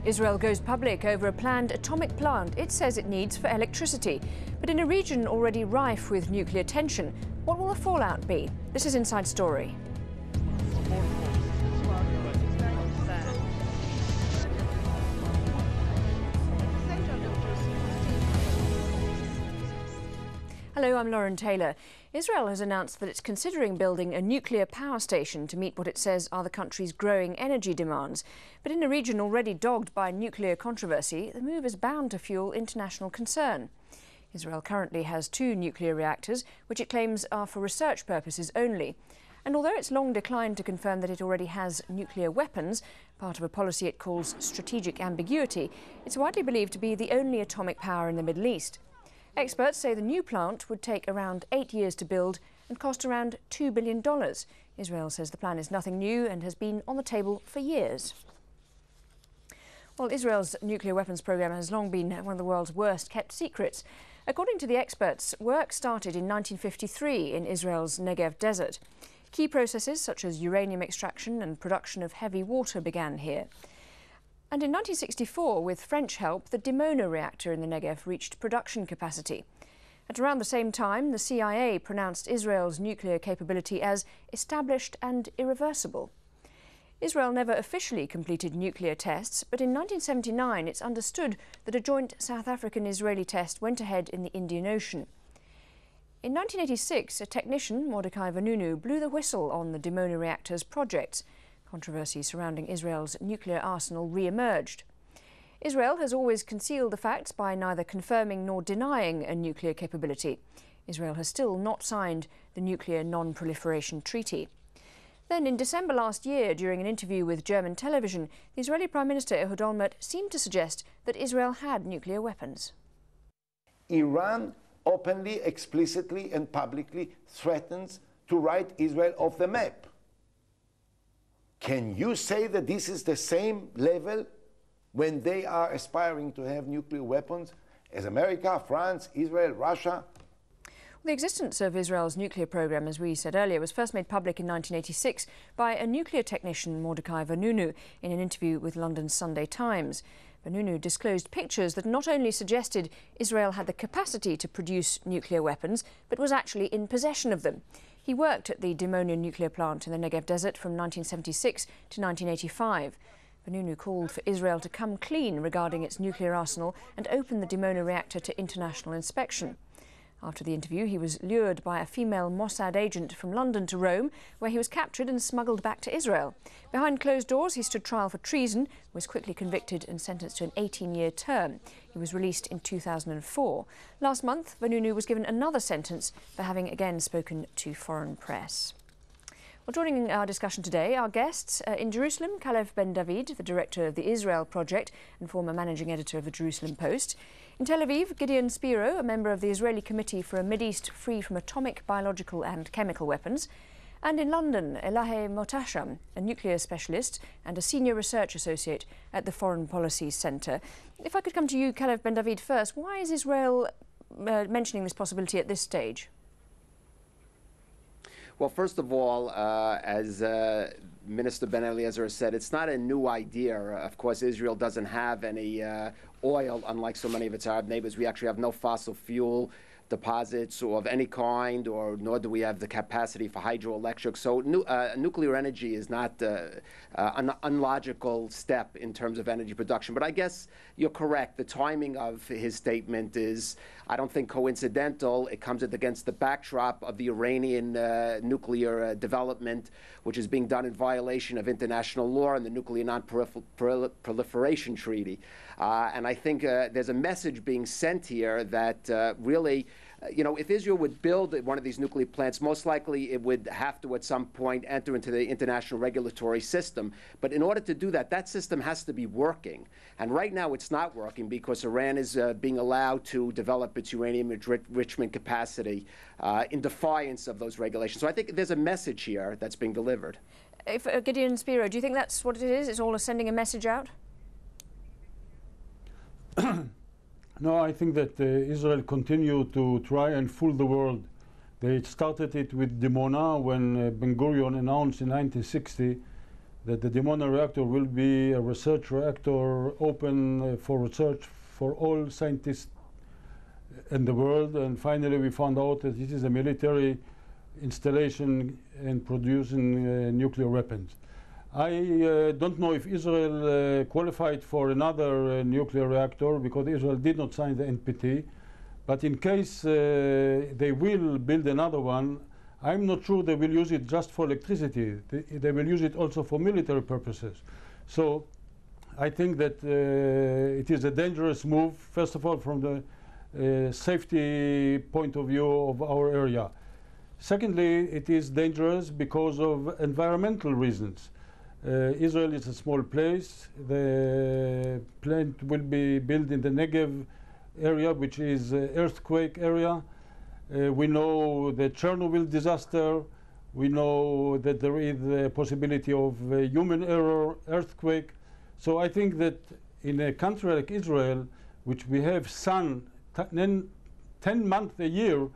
Israel goes public over a planned atomic plant it says it needs for electricity. But in a region already rife with nuclear tension, what will the fallout be? This is Inside Story. Hello, I'm Lauren Taylor. Israel has announced that it's considering building a nuclear power station to meet what it says are the country's growing energy demands. But in a region already dogged by nuclear controversy, the move is bound to fuel international concern. Israel currently has 2 nuclear reactors, which it claims are for research purposes only. And although it's long declined to confirm that it already has nuclear weapons, part of a policy it calls strategic ambiguity, it's widely believed to be the only atomic power in the Middle East. Experts say the new plant would take around 8 years to build and cost around $2 billion. Israel says the plan is nothing new and has been on the table for years. Well, Israel's nuclear weapons program has long been one of the world's worst kept secrets. According to the experts, work started in 1953 in Israel's Negev desert. Key processes such as uranium extraction and production of heavy water began here. And in 1964, with French help, the Dimona reactor in the Negev reached production capacity. At around the same time, the CIA pronounced Israel's nuclear capability as established and irreversible. Israel never officially completed nuclear tests, but in 1979 it's understood that a joint South African-Israeli test went ahead in the Indian Ocean. In 1986, a technician, Mordechai Vanunu, blew the whistle on the Dimona reactor's projects. Controversy surrounding Israel's nuclear arsenal re-emerged. Israel has always concealed the facts by neither confirming nor denying a nuclear capability. Israel has still not signed the Nuclear Non-Proliferation Treaty. Then in December last year, during an interview with German television, the Israeli Prime Minister Ehud Olmert seemed to suggest that Israel had nuclear weapons. Iran openly, explicitly and publicly threatens to write Israel off the map. Can you say that this is the same level when they are aspiring to have nuclear weapons as America, France, Israel, Russia? The existence of Israel's nuclear program, as we said earlier, was first made public in 1986 by a nuclear technician, Mordechai Vanunu, in an interview with London's Sunday Times. Vanunu disclosed pictures that not only suggested Israel had the capacity to produce nuclear weapons, but was actually in possession of them. He worked at the Dimona nuclear plant in the Negev desert from 1976 to 1985. Vanunu called for Israel to come clean regarding its nuclear arsenal and open the Dimona reactor to international inspection. After the interview, he was lured by a female Mossad agent from London to Rome, where he was captured and smuggled back to Israel. Behind closed doors, he stood trial for treason, was quickly convicted and sentenced to an 18-year term. He was released in 2004. Last month, Vanunu was given another sentence for having again spoken to foreign press. Well, joining our discussion today, our guests in Jerusalem, Kalev Ben-David, the director of the Israel Project and former managing editor of the Jerusalem Post. In Tel Aviv, Gideon Spiro, a member of the Israeli Committee for a Mideast free from atomic, biological and chemical weapons. And in London, Elahe Motasham, a nuclear specialist and a senior research associate at the Foreign Policy Centre. If I could come to you, Kalev Ben-David, first, why is Israel mentioning this possibility at this stage? Well, first of all, as Minister Ben Eliezer said, it's not a new idea. Of course, Israel doesn't have any oil, unlike so many of its Arab neighbors. We actually have no fossil fuel deposits or of any kind, or nor do we have the capacity for hydroelectric. So nuclear energy is not an unlogical step in terms of energy production. But I guess you're correct. The timing of his statement is, I don't think, coincidental. It comes against the backdrop of the Iranian nuclear development, which is being done in violation of international law and the Nuclear Non-Proliferation Treaty. And I think there's a message being sent here that really, if Israel would build one of these nuclear plants, most likely it would have to at some point enter into the international regulatory system. But in order to do that, that system has to be working. And right now it's not working because Iran is being allowed to develop its uranium enrichment capacity in defiance of those regulations. So I think there's a message here that's being delivered. If, Gideon Spiro, do you think that's what it is? It's all sending a message out? No, I think that Israel continued to try and fool the world. They started it with Dimona when Ben Gurion announced in 1960 that the Dimona reactor will be a research reactor open for research for all scientists in the world. And finally, we found out that this is a military installation and producing nuclear weapons. I don't know if Israel qualified for another nuclear reactor because Israel did not sign the NPT. But in case they will build another one, I'm not sure they will use it just for electricity. They will use it also for military purposes. So I think that it is a dangerous move, first of all, from the safety point of view of our area. Secondly, it is dangerous because of environmental reasons. Israel is a small place. The plant will be built in the Negev area, which is an earthquake area. We know the Chernobyl disaster. We know that there is the possibility of human error, earthquake. So I think that in a country like Israel, which we have sun 10 months a year,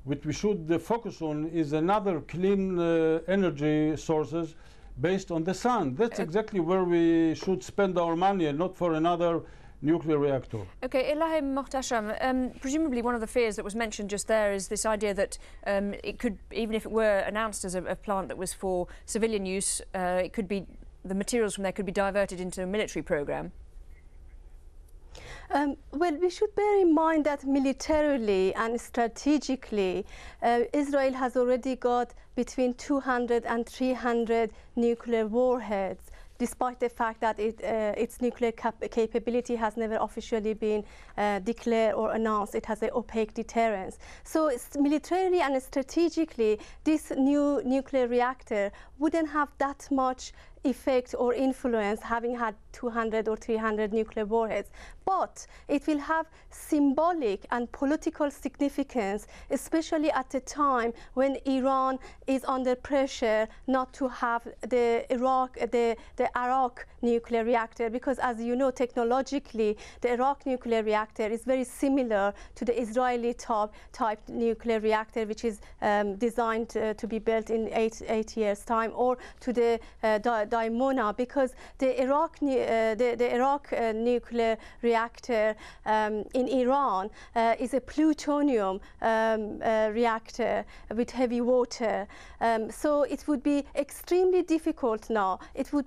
what we should focus on is another clean energy sources based on the sun. That's exactly where we should spend our money and not for another nuclear reactor. Okay, Ilahim Mohtasham, presumably one of the fears that was mentioned just there is this idea that it could, even if it were announced as a plant that was for civilian use, it could be, the materials from there could be diverted into a military program. Well, we should bear in mind that militarily and strategically, Israel has already got between 200 and 300 nuclear warheads, despite the fact that its nuclear capability has never officially been declared or announced. It has an opaque deterrence. So militarily and strategically, this new nuclear reactor wouldn't have that much effect or influence having had 200 or 300 nuclear warheads. But it will have symbolic and political significance, especially at a time when Iran is under pressure not to have the Iraq nuclear reactor, because as you know, technologically, the Iraq nuclear reactor is very similar to the Israeli type nuclear reactor, which is designed to be built in eight years' time, or to the Dimona, because the Iraq nuclear reactor in Iran is a plutonium reactor with heavy water. So it would be extremely difficult now. It would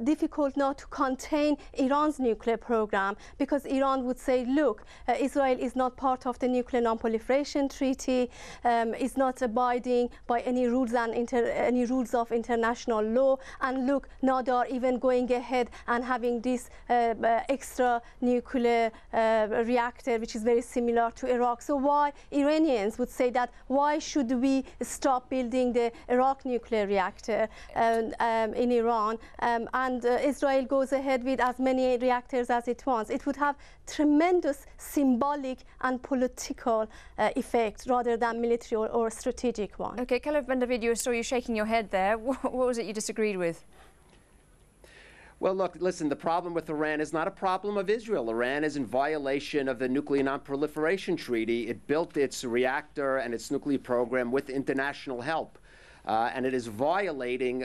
difficult now to contain Iran's nuclear program, because Iran would say, look, Israel is not part of the Nuclear Non-Proliferation Treaty, is not abiding by any rules and any rules of international law, and look, now they are even going ahead and having this extra nuclear reactor, which is very similar to Iraq. So why Iranians would say that, why should we stop building the Iraq nuclear reactor in Iran, and Israel goes ahead with as many reactors as it wants? It would have tremendous symbolic and political effect rather than military or strategic one. Okay, Kalev Ben David, I saw you shaking your head there. What was it you disagreed with? Well, look, listen, the problem with Iran is not a problem of Israel. Iran is in violation of the Nuclear Non-Proliferation Treaty. It built its reactor and its nuclear program with international help. And it is violating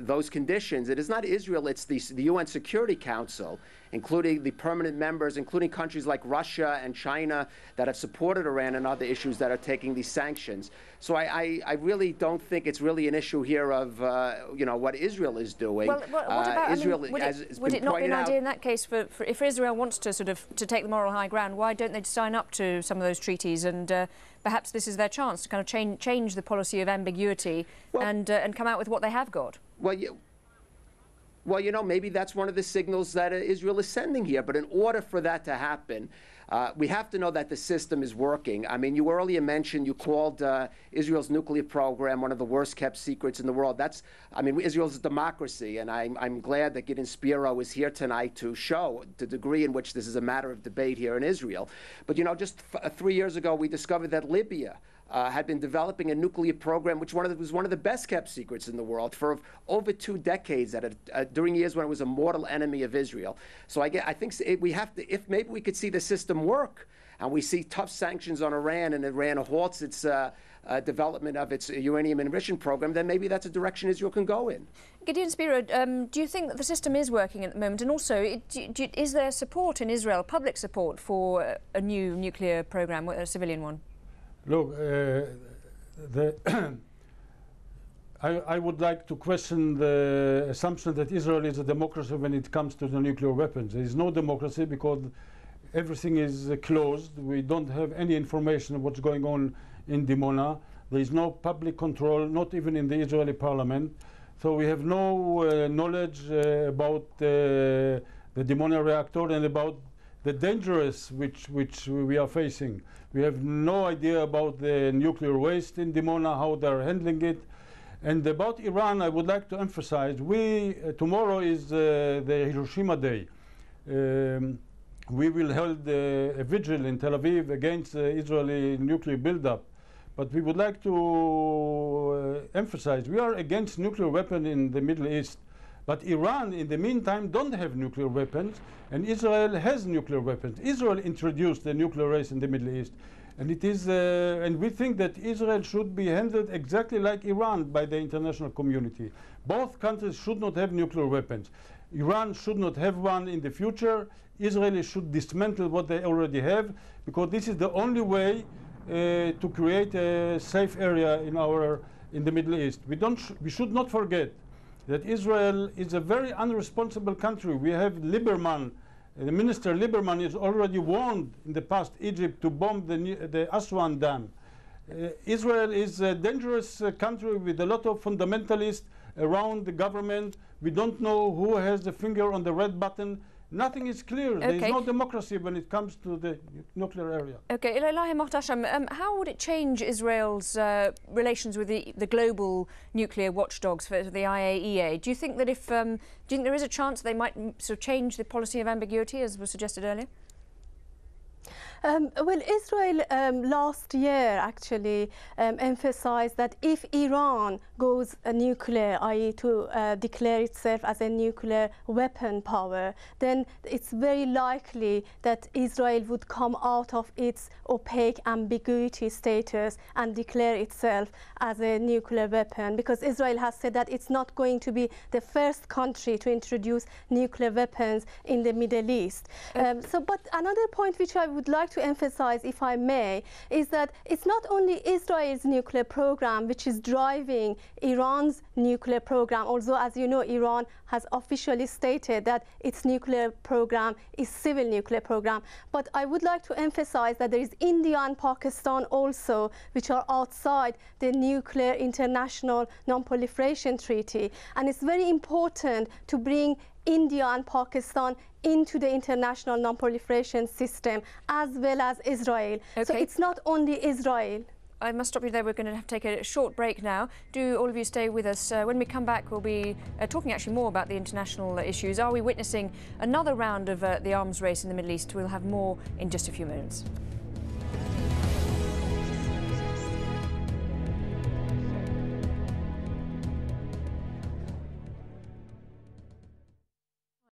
those conditions. It is not Israel, it's the UN Security Council, including the permanent members, including countries like Russia and China that have supported Iran and other issues that are taking these sanctions. So I really don't think it's really an issue here of you know, what Israel is doing. Well, what about Israel? Would it not be an idea in that case for if Israel wants to sort of take the moral high ground, why don't they sign up to some of those treaties, and perhaps this is their chance to kind of change the policy of ambiguity, well, and come out with what they have got? Well, you know, maybe that's one of the signals that Israel is sending here. But in order for that to happen, we have to know that the system is working. I mean, you earlier mentioned, you called Israel's nuclear program one of the worst kept secrets in the world. That's, I mean, Israel's a democracy, and I'm glad that Gideon Spiro is here tonight to show the degree in which this is a matter of debate here in Israel. But, you know, just 3 years ago, we discovered that Libya had been developing a nuclear program, which was one of the best kept secrets in the world for over 2 decades, during years when it was a mortal enemy of Israel. So I think we have to, if maybe we could see the system work, and we see tough sanctions on Iran, and Iran halts its development of its uranium enrichment program, then maybe that's a direction Israel can go in. Gideon Spiro, do you think that the system is working at the moment? And also, is there support in Israel, public support, for a new nuclear program, a civilian one? Look, I would like to question the assumption that Israel is a democracy when it comes to the nuclear weapons. There is no democracy because everything is closed. We don't have any information of what's going on in Dimona. There is no public control, not even in the Israeli parliament. So we have no knowledge about the Dimona reactor and about the dangers which we are facing. We have no idea about the nuclear waste in Dimona, how they're handling it. And about Iran, I would like to emphasize, tomorrow is the Hiroshima Day. We will hold a vigil in Tel Aviv against the Israeli nuclear buildup. But we would like to emphasize, we are against nuclear weapons in the Middle East. But Iran, in the meantime, don't have nuclear weapons, and Israel has nuclear weapons. Israel introduced the nuclear race in the Middle East. And it is, and we think that Israel should be handled exactly like Iran by the international community. Both countries should not have nuclear weapons. Iran should not have one in the future. Israel should dismantle what they already have, because this is the only way to create a safe area in the Middle East. We should not forget that Israel is a very unresponsible country. We have Lieberman. The Minister Lieberman is already warned in the past Egypt to bomb the Aswan Dam. Israel is a dangerous country with a lot of fundamentalists around the government. We don't know who has the finger on the red button. Nothing is clear. Okay. There is no democracy when it comes to the nuclear area. Okay, Elahi Mohtasham, how would it change Israel's relations with the global nuclear watchdogs for the IAEA? Do you think that do you think there is a chance they might sort of change the policy of ambiguity, as was suggested earlier? Well, Israel last year actually emphasized that if Iran goes nuclear, i.e. to declare itself as a nuclear weapon power, then it's very likely that Israel would come out of its opaque ambiguity status and declare itself as a nuclear weapon, because Israel has said that it's not going to be the first country to introduce nuclear weapons in the Middle East. But another point which I would like to emphasize, if I may, is that it's not only Israel's nuclear program which is driving Iran's nuclear program, although, as you know, Iran has officially stated that its nuclear program is civil nuclear program. But I would like to emphasize that there is India and Pakistan also, which are outside the Nuclear International Non-Proliferation Treaty. And it's very important to bring India and Pakistan into the international non-proliferation system, as well as Israel. Okay. So it's not only Israel. I must stop you there. We're going to have to take a short break now. Do all of you stay with us. When we come back, we'll be talking actually more about the international issues. Are we witnessing another round of the arms race in the Middle East? We'll have more in just a few moments.